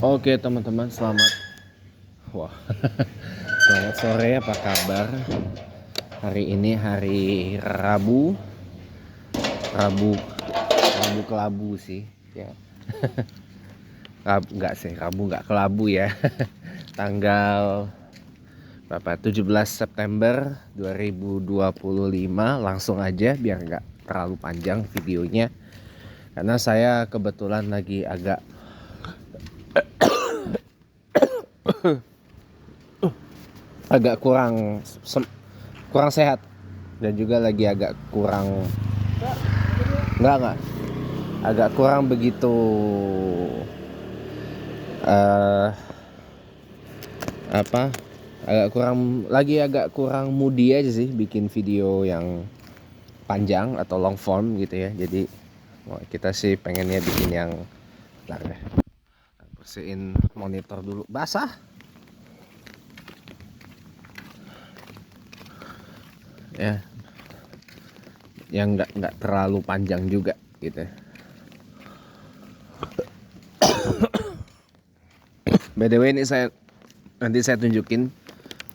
Oke teman-teman, wah, selamat sore, apa kabar? Hari ini hari Rabu, Rabu, Rabu kelabu sih, ya. Rabu nggak kelabu ya. Tanggal berapa? 17 September 2025. Langsung aja biar nggak terlalu panjang videonya, karena saya kebetulan lagi agak kurang sehat, dan juga lagi agak kurang nggak agak kurang begitu eh apa agak kurang moody aja sih bikin video yang panjang atau long form gitu ya. Jadi kita sih pengennya bikin yang bentar deh, bersihin monitor dulu, basah ya, yang nggak terlalu panjang juga gitu. By the way, ini nanti saya tunjukin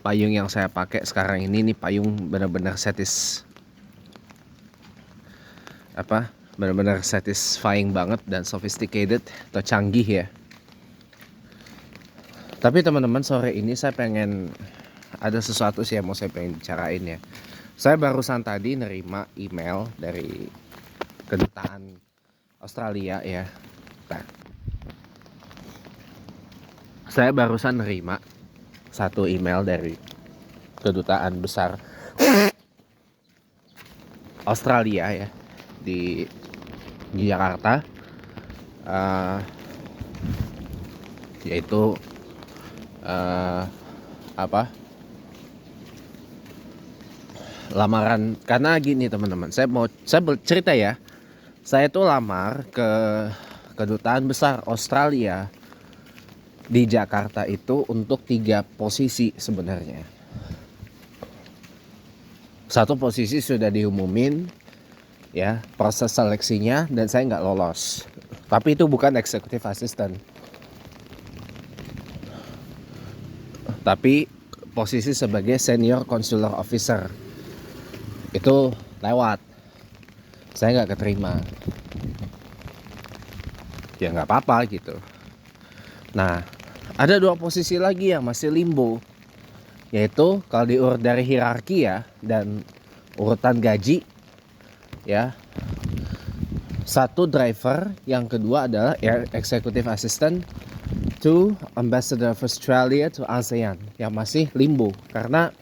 payung yang saya pakai sekarang ini. Ini payung benar-benar benar-benar satisfying banget dan sophisticated atau canggih ya. Tapi teman-teman, sore ini saya pengen ada sesuatu sih yang mau saya pengen bicarain ya. Saya barusan tadi nerima email dari kedutaan Australia ya. Nah, saya barusan nerima satu email dari kedutaan besar Australia ya di Jakarta, yaitu lamaran. Karena gini teman-teman, saya bercerita ya. Saya tuh lamar ke kedutaan besar Australia di Jakarta itu untuk 3 posisi sebenarnya. Satu posisi sudah diumumin ya, proses seleksinya, dan saya nggak lolos. Tapi itu bukan executive assistant, tapi posisi sebagai senior consular officer. Itu lewat, saya nggak keterima. Ya nggak apa-apa gitu. Nah, ada 2 posisi lagi yang masih limbo, yaitu kalau diurut dari hierarki ya dan urutan gaji ya. Satu driver, yang kedua adalah executive assistant to ambassador of Australia to ASEAN, yang masih limbo. Karena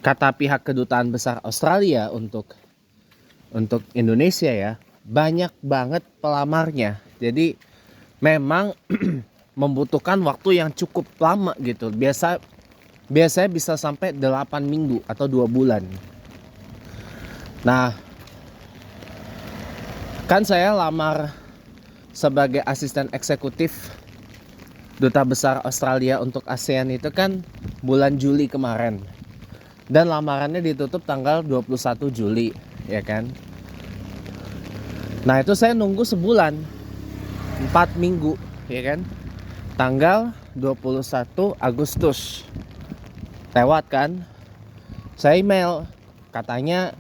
kata pihak kedutaan besar Australia untuk Indonesia ya, banyak banget pelamarnya. Jadi memang membutuhkan waktu yang cukup lama gitu. Biasanya bisa sampai 8 minggu atau 2 bulan. Nah, kan saya lamar sebagai asisten eksekutif duta besar Australia untuk ASEAN itu kan bulan Juli kemarin. Dan lamarannya ditutup tanggal 21 Juli, ya kan? Nah, itu saya nunggu sebulan, 4 minggu, ya kan? Tanggal 21 Agustus lewat kan? Saya email, katanya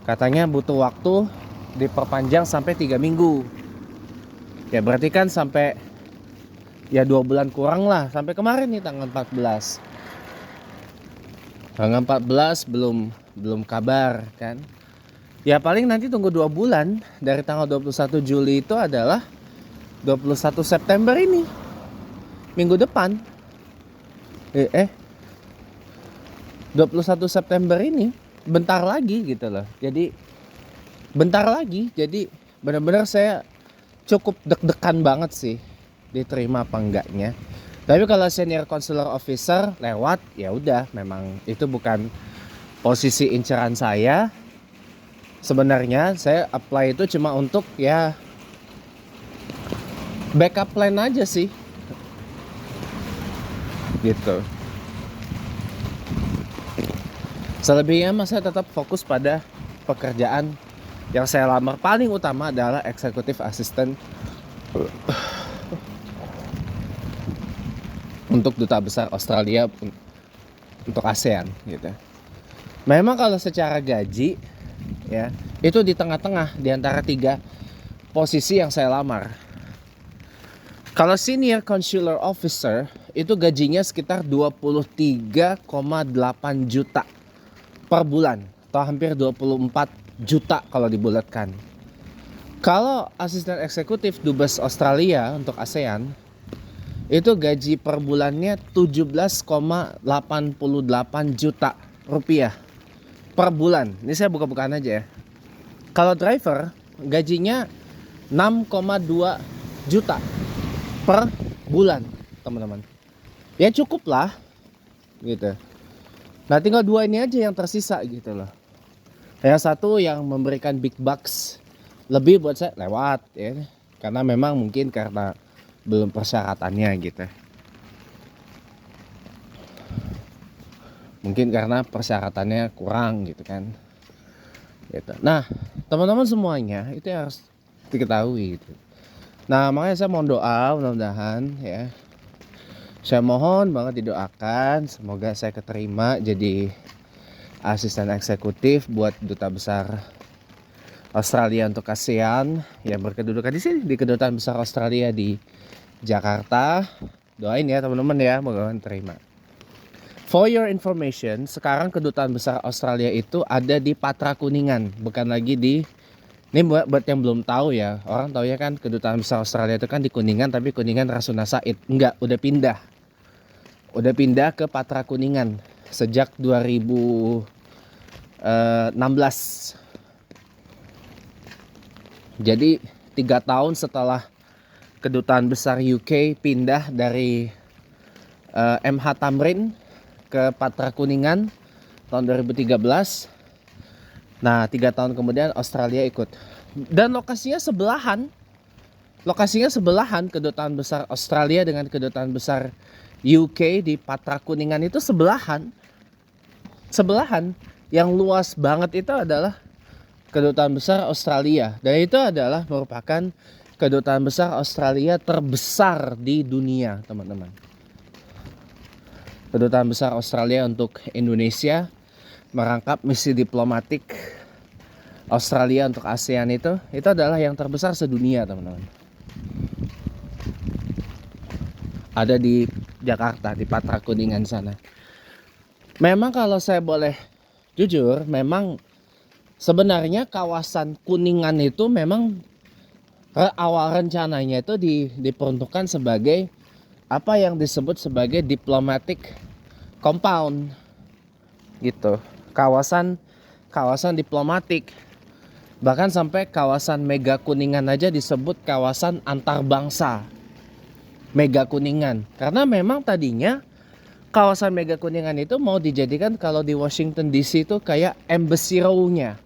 katanya butuh waktu diperpanjang sampai 3 minggu. Ya berarti kan sampai ya 2 bulan kurang lah, sampai kemarin nih tanggal 14. Tanggal 14 belum kabar kan. Ya paling nanti tunggu 2 bulan. Dari tanggal 21 Juli itu adalah 21 September ini, minggu depan. 21 September ini bentar lagi gitu loh. Jadi bentar lagi. Jadi benar-benar saya cukup deg-degan banget sih diterima apa enggaknya. Tapi kalau senior consular officer lewat, ya udah, memang itu bukan posisi inceran saya. Sebenarnya saya apply itu cuma untuk ya backup plan aja sih, gitu. Selebihnya saya tetap fokus pada pekerjaan yang saya lamar. Paling utama adalah executive assistant untuk duta besar Australia untuk ASEAN gitu. Memang kalau secara gaji ya itu di tengah-tengah di antara 3 posisi yang saya lamar. Kalau senior consular officer itu gajinya sekitar 23,8 juta per bulan atau hampir 24 juta kalau dibulatkan. Kalau asisten eksekutif dubes Australia untuk ASEAN itu gaji per bulannya 17,88 juta rupiah per bulan. Ini saya buka-bukaan aja ya. Kalau driver gajinya 6,2 juta per bulan, teman-teman. Ya cukup lah gitu. Nah tinggal 2 ini aja yang tersisa gitu loh. Yang satu yang memberikan big bucks lebih buat saya lewat ya. Karena memang mungkin karena belum persyaratannya gitu. Mungkin karena persyaratannya kurang gitu kan. Gitu. Nah, teman-teman semuanya itu harus diketahui gitu. Nah, makanya saya mohon doa mudah-mudahan ya. Saya mohon banget didoakan semoga saya keterima jadi asisten eksekutif buat duta besar Australia untuk ASEAN yang berkedudukan di sini di kedutaan besar Australia di Jakarta. Doain ya teman-teman ya, mudah-mudahan terima. For your information, sekarang kedutaan besar Australia itu ada di Patra Kuningan, bukan lagi di. Ini buat yang belum tahu ya, orang tahu ya kan kedutaan besar Australia itu kan di Kuningan, tapi Kuningan Rasuna Said. Enggak, udah pindah. Udah pindah ke Patra Kuningan sejak 2016. Jadi 3 tahun setelah kedutaan besar UK pindah dari MH Tamrin ke Patra Kuningan tahun 2013. Nah 3 tahun kemudian Australia ikut. Dan lokasinya sebelahan. Lokasinya sebelahan, kedutaan besar Australia dengan kedutaan besar UK di Patra Kuningan itu sebelahan. Sebelahan. Yang luas banget itu adalah kedutaan besar Australia. Dan itu adalah merupakan kedutaan besar Australia terbesar di dunia, teman-teman. Kedutaan besar Australia untuk Indonesia merangkap misi diplomatik Australia untuk ASEAN itu adalah yang terbesar sedunia, teman-teman. Ada di Jakarta, di Patra Kuningan sana. Memang kalau saya boleh jujur, memang sebenarnya kawasan Kuningan itu memang awal rencananya itu diperuntukkan sebagai apa yang disebut sebagai diplomatic compound gitu. Kawasan diplomatik. Bahkan sampai kawasan Mega Kuningan aja disebut kawasan antar bangsa. Mega Kuningan. Karena memang tadinya kawasan Mega Kuningan itu mau dijadikan kalau di Washington DC itu kayak embassy row-nya.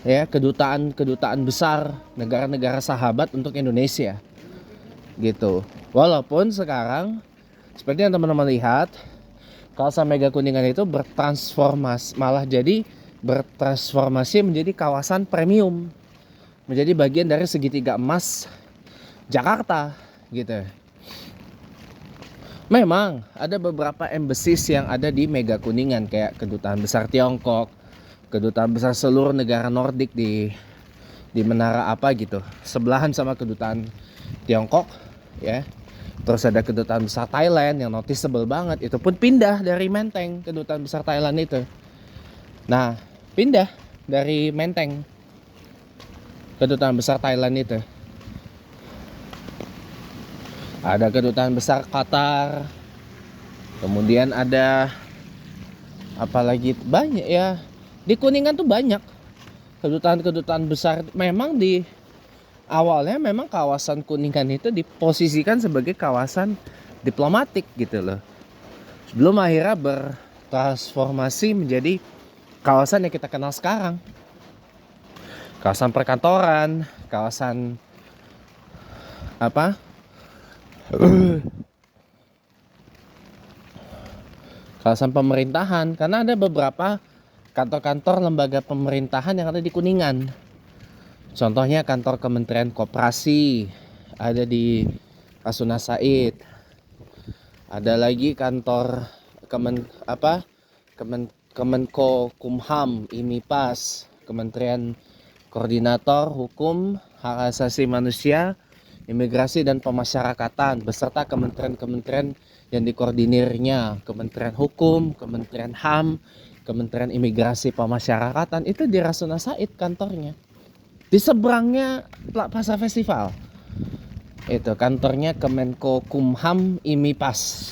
Ya, kedutaan besar negara-negara sahabat untuk Indonesia. Gitu. Walaupun sekarang seperti yang teman-teman lihat, kawasan Mega Kuningan itu bertransformasi, malah jadi bertransformasi menjadi kawasan premium, menjadi bagian dari segitiga emas Jakarta gitu. Memang ada beberapa embassies yang ada di Mega Kuningan kayak kedutaan besar Tiongkok, kedutaan besar seluruh negara Nordik di menara apa gitu, sebelahan sama kedutaan Tiongkok ya. Terus ada kedutaan besar Thailand yang noticeable banget, itu pun pindah dari Menteng, kedutaan besar Thailand itu. Nah, pindah dari Menteng kedutaan besar Thailand itu. Ada kedutaan besar Qatar. Kemudian ada apalagi banyak ya. Di Kuningan tuh banyak kedutaan besar. Memang di awalnya memang kawasan Kuningan itu diposisikan sebagai kawasan diplomatik gitu loh. Sebelum akhirnya bertransformasi menjadi kawasan yang kita kenal sekarang. Kawasan perkantoran, kawasan apa? Kawasan pemerintahan, karena ada beberapa kantor-kantor lembaga pemerintahan yang ada di Kuningan. Contohnya kantor Kementerian Koperasi, ada di Rasuna Said. Ada lagi kantor Kemenko Kumham IMIPAS, Kementerian Koordinator Hukum, Hak Asasi Manusia, Imigrasi dan Pemasyarakatan beserta kementerian-kementerian yang dikoordinirnya, Kementerian Hukum, Kementerian HAM, Kementerian Imigrasi Pemasyarakatan. Itu di Rasuna Said kantornya. Di seberangnya Pasar Festival. Itu kantornya Kemenko Kumham IMIPAS.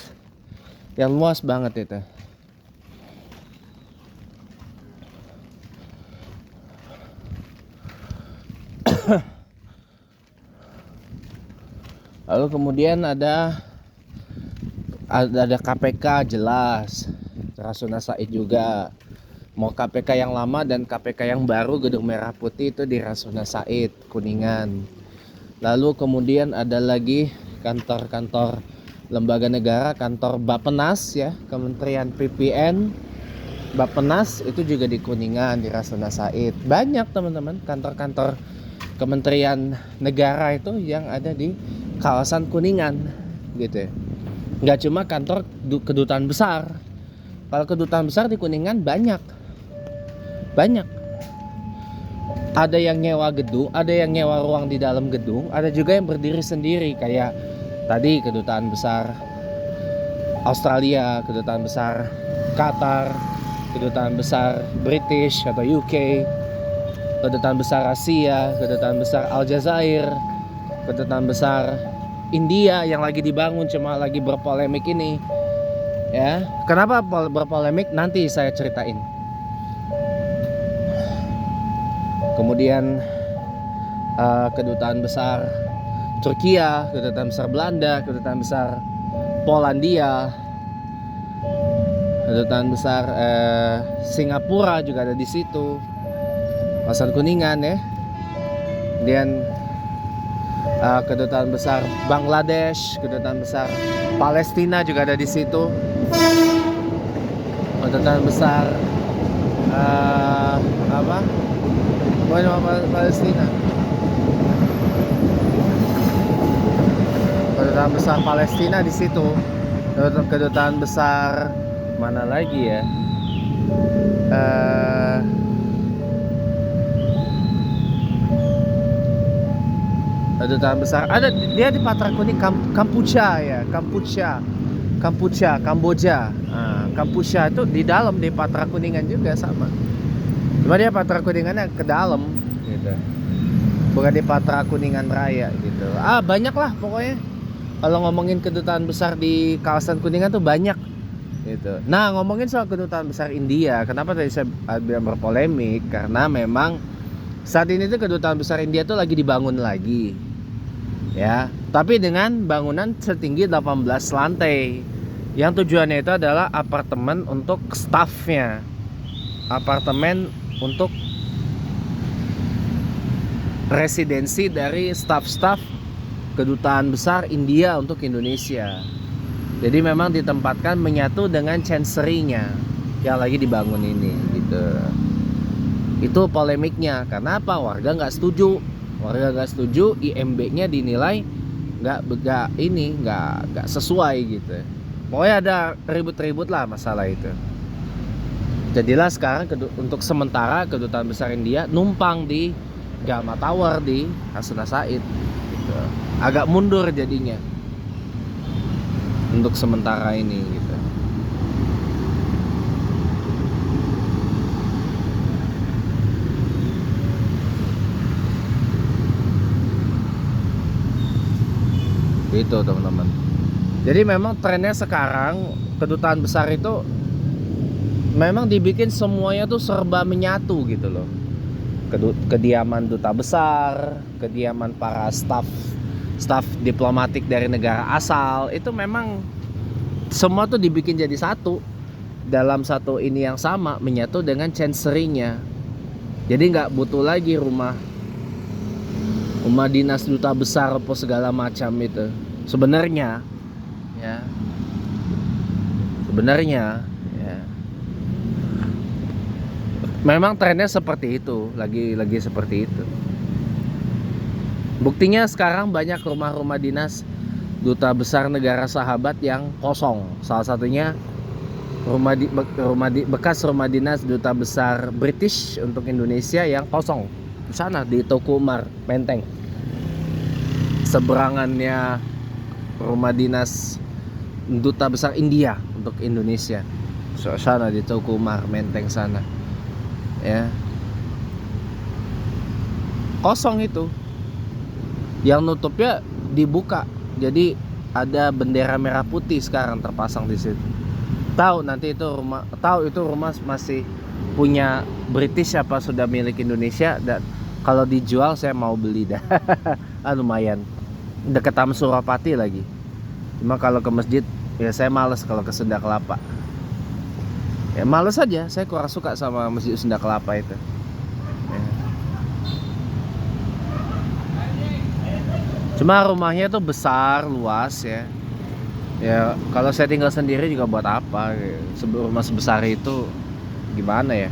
Yang luas banget itu. Lalu kemudian ada KPK jelas, Rasuna Said juga. Mau KPK yang lama dan KPK yang baru Gedung Merah Putih itu di Rasuna Said, Kuningan. Lalu kemudian ada lagi kantor-kantor lembaga negara, kantor Bappenas ya, Kementerian PPN, Bappenas itu juga di Kuningan, di Rasuna Said. Banyak teman-teman kantor-kantor kementerian negara itu yang ada di kawasan Kuningan gitu ya. Nggak cuma kantor kedutaan besar. Kalau kedutaan besar di Kuningan banyak. Ada yang nyewa gedung, ada yang nyewa ruang di dalam gedung, ada juga yang berdiri sendiri kayak tadi kedutaan besar Australia, kedutaan besar Qatar, kedutaan besar British atau UK, kedutaan besar Asia, kedutaan besar Aljazair, kedutaan besar India yang lagi dibangun cuma lagi berpolemik ini. Ya, kenapa berpolemik nanti saya ceritain. Kemudian kedutaan besar Turkiya, kedutaan besar Belanda, kedutaan besar Polandia, kedutaan besar Singapura juga ada di situ, kawasan Kuningan ya. Kemudian kedutaan besar Bangladesh, kedutaan besar Palestina juga ada di situ, kedutaan besar Palestina, kedutaan besar Palestina di situ, kedutaan besar mana lagi ya, kedutaan besar ada dia di Patra Kuning, Kampuja ya, Kamboja. Kampuja itu di dalam di Patra Kuningan juga sama. Cuma dia Patra Kuningannya ke dalam gitu. Bukan di Patra Kuningan Raya gitu. Banyak lah pokoknya. Kalau ngomongin kedutaan besar di kawasan Kuningan tuh banyak gitu. Nah, ngomongin soal kedutaan besar India, kenapa tadi saya bilang berpolemik? Karena memang saat ini tuh kedutaan besar India tuh lagi dibangun lagi. Ya, tapi dengan bangunan setinggi 18 lantai. Yang tujuannya itu adalah apartemen untuk staffnya, apartemen untuk residensi dari staf-staf kedutaan besar India untuk Indonesia. Jadi memang ditempatkan menyatu dengan chancery-nya yang lagi dibangun ini gitu. Itu polemiknya. Karena apa? Warga nggak setuju. IMB-nya dinilai nggak sesuai gitu. Pokoknya ada ribut-ribut lah masalah itu. Jadilah sekarang untuk sementara kedutaan besar India numpang di Gama Tower di Rasuna Said gitu. Agak mundur jadinya untuk sementara ini gitu. Itu teman-teman. Jadi memang trennya sekarang kedutaan besar itu memang dibikin semuanya tuh serba menyatu gitu loh. Kediaman duta besar, kediaman para staf diplomatik dari negara asal, itu memang semua tuh dibikin jadi satu dalam satu ini yang sama, menyatu dengan chancery-nya. Jadi nggak butuh lagi rumah dinas duta besar apa segala macam itu. Sebenarnya ya. Memang trennya seperti itu, lagi seperti itu. Buktinya sekarang banyak rumah-rumah dinas duta besar negara sahabat yang kosong. Salah satunya bekas rumah dinas duta besar British untuk Indonesia yang kosong di sana di Toko Umar Menteng. Seberangannya rumah dinas duta besar India untuk Indonesia. Sana di Toko Umar Menteng sana. Ya. Kosong itu. Yang nutupnya dibuka. Jadi ada bendera merah putih sekarang terpasang di situ. Tahu itu rumah masih punya British apa sudah milik Indonesia, dan kalau dijual saya mau beli dah. Lumayan. Dekat Taman Suropati lagi. Cuma kalau ke masjid ya saya males kalau ke Sunda Kelapa. Ya males aja, saya kurang suka sama Masjid Sunda Kelapa itu. Cuma rumahnya tuh besar, luas ya. Ya kalau saya tinggal sendiri juga buat apa? Rumah sebesar itu gimana ya?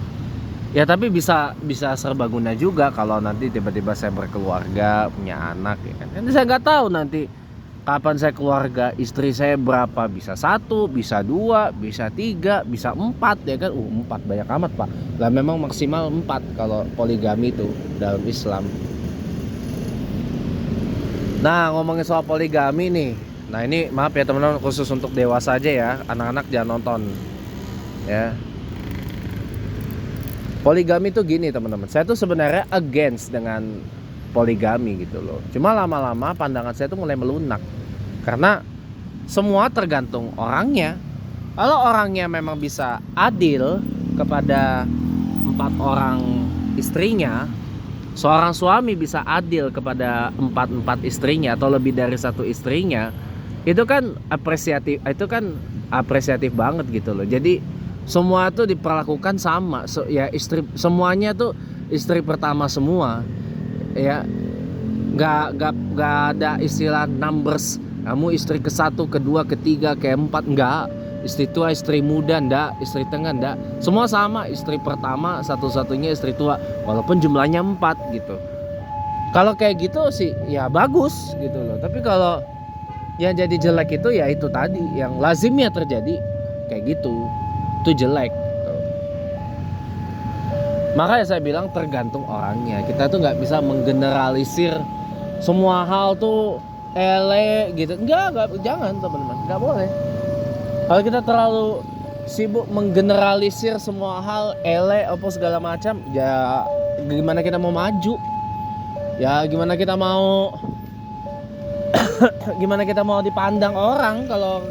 Ya tapi bisa serbaguna juga kalau nanti tiba-tiba saya berkeluarga, punya anak ya kan. Nanti saya nggak tahu nanti kapan saya keluarga, istri saya berapa, bisa 1, bisa 2, bisa 3, bisa 4 ya kan. 4 banyak amat pak. Lah memang maksimal 4 kalau poligami itu dalam Islam. Nah ngomongin soal poligami nih, nah ini maaf ya teman-teman, khusus untuk dewasa aja ya, anak-anak jangan nonton ya. Poligami tuh gini teman-teman, saya tuh sebenarnya against dengan poligami gitu loh. Cuma lama-lama pandangan saya tuh mulai melunak, karena semua tergantung orangnya. Kalau orangnya memang bisa adil kepada 4 orang istrinya, seorang suami bisa adil kepada 4 istrinya atau lebih dari 1 istrinya, itu kan apresiatif banget gitu loh. Jadi semua tuh diperlakukan sama, ya semuanya tuh istri pertama semua ya. Nggak ada istilah numbers, kamu istri ke-1, ke-2, ke-3, ke-4, enggak. Istri tua, istri muda, enggak. Istri tengah, enggak. Semua sama, istri pertama satu-satunya istri tua, walaupun jumlahnya 4 gitu. Kalau kayak gitu sih ya bagus gitu loh. Tapi kalau yang jadi jelek itu ya itu tadi, yang lazimnya terjadi kayak gitu, itu jelek gitu. Makanya saya bilang tergantung orangnya. Kita tuh nggak bisa menggeneralisir semua hal tuh gitu. Enggak, jangan teman-teman, nggak boleh. Kalau kita terlalu sibuk menggeneralisir semua hal apa segala macam, ya gimana kita mau maju? Ya gimana kita mau dipandang orang kalau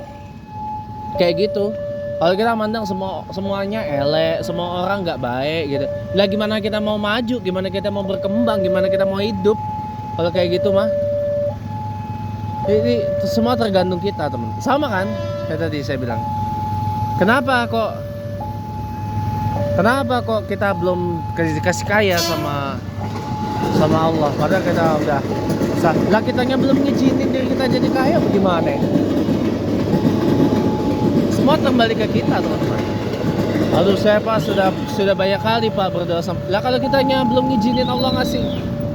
kayak gitu? Kalau kita mandang semuanya semua orang nggak baik gitu. Lah gimana kita mau maju? Gimana kita mau berkembang? Gimana kita mau hidup? Kalau kayak gitu mah. Jadi semua tergantung kita, teman. Sama kan? Kayak tadi saya bilang. Kenapa kok kita belum dikasih kaya sama Allah? Padahal kita udah lah, kitanya belum ngizinin diri kita jadi kaya, bagaimana? Semua kembali ke kita, teman-teman. Lalu saya pak sudah banyak kali pak berdoa sama. Lah kalau kitanya belum ngizinin Allah ngasih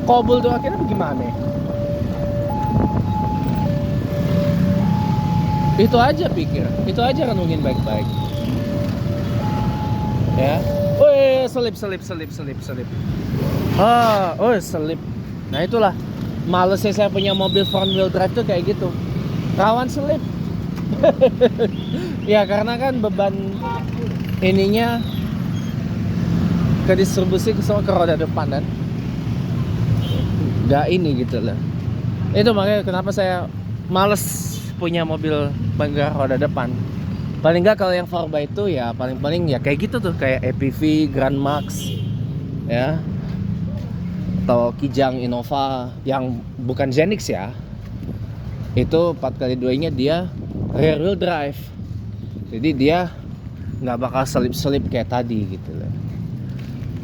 kabul doa kita, bagaimana? Itu aja pikir, itu aja renungin baik-baik. Ya, selip. Selip. Nah itulah malesnya saya punya mobil front wheel drive tuh kayak gitu, rawan selip. Ya karena kan beban ininya ke distribusi ke roda depan kan, nggak ini gitu lah. Itu makanya kenapa saya males punya mobil bangga roda depan. Paling nggak kalau yang 4x itu ya paling ya kayak gitu tuh, kayak EPV, Grand Max ya, atau Kijang Innova yang bukan Zenix ya. Itu 4x2 nya dia rear wheel drive, jadi dia nggak bakal selip-selip kayak tadi gitu loh.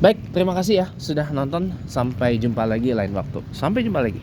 Baik, terima kasih ya sudah nonton. Sampai jumpa lagi lain waktu. Sampai jumpa lagi.